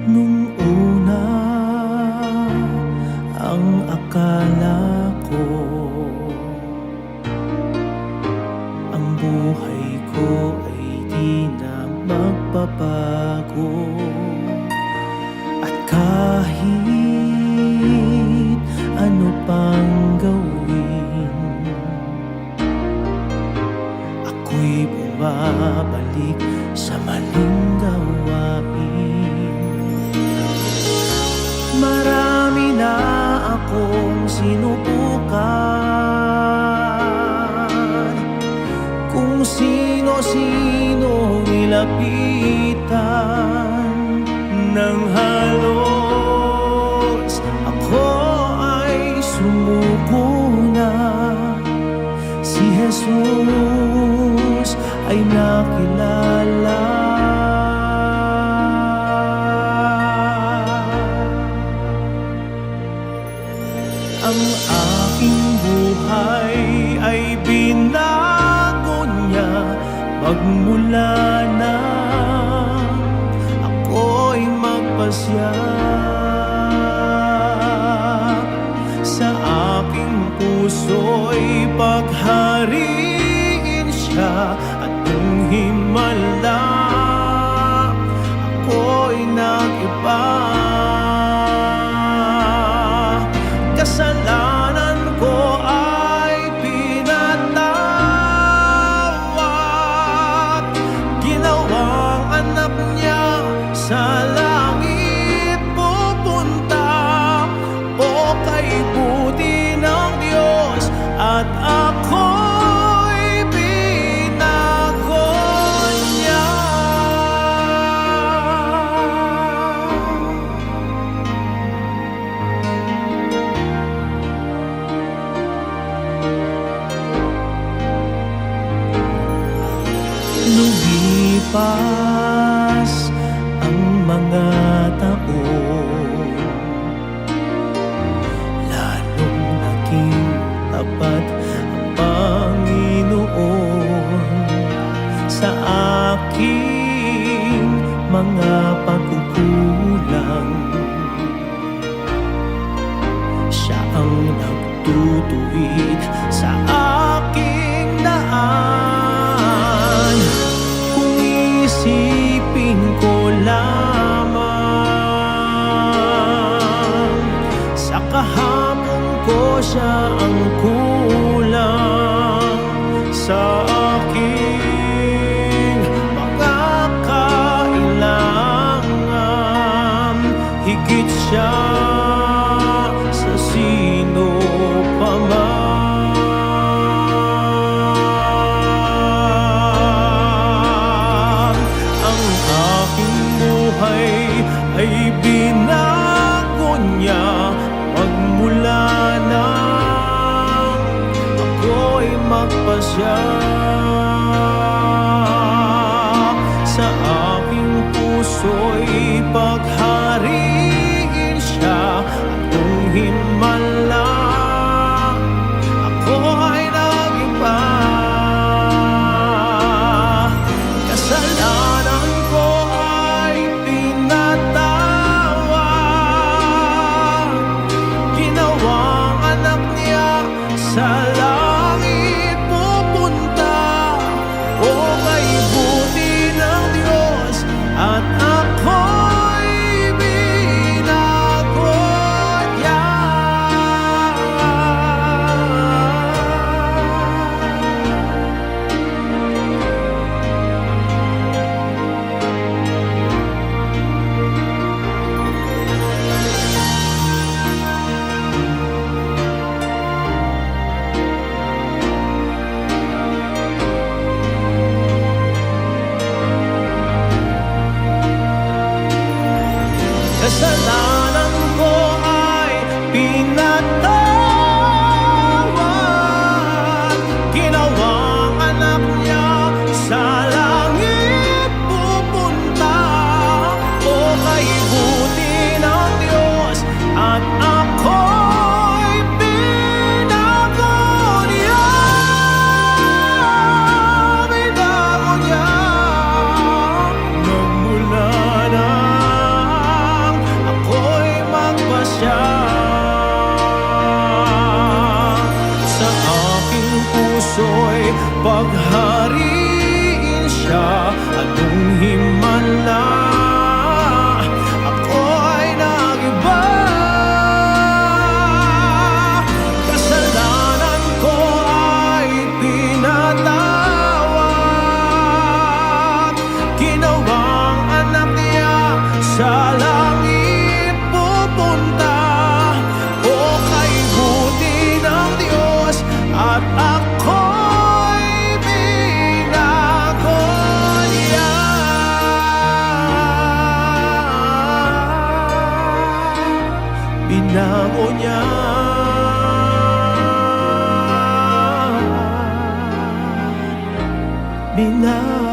Nung una, ang akala ko ang buhay ko ay di na magbabago. At kahit ano pang gawin, ako'y bumabalik sa maling gawain. Marami na akong sinubukan, kung sino-sino nilapitan ng halos. Ako ay sumuko na, si Jesus ay nakilala. Ang aking buhay ay binago niya magmula na ako'y magpasya. Sa aking puso'y paghariin siya, at nung himala ako'y nag-iba. Kasalanan ko ay pinatawad, ginawang anak niya sa langit pupunta. O kay buti ng Diyos at ako'y binago niya. Lumipas ang mga taon, lalong naging tapat ang Panginoon sa aking mga pagkukulang. Siya ang nagtutuwid sa aking daan. Isipin ko lamang, sa kahapon ko siya ang kulang. Sa aking mga kailangan, higit siya sa sino pa man. Ay binago niya magmula nang ako'y magpasya. Sa aking puso'y paghariin siya, at kung himala ako ay nag-iba. Kasalanan ko ay ginawang anak niya sa langit pupunta. O kay buti ng Diyos at ako'y binago niya. Kasalanan ko ay pinatawad, ginawang anak niya sa langit pupunta. O kay buti ng Diyos at ako'y binago niya. Binago niya magmula na lang o niya. Binabalik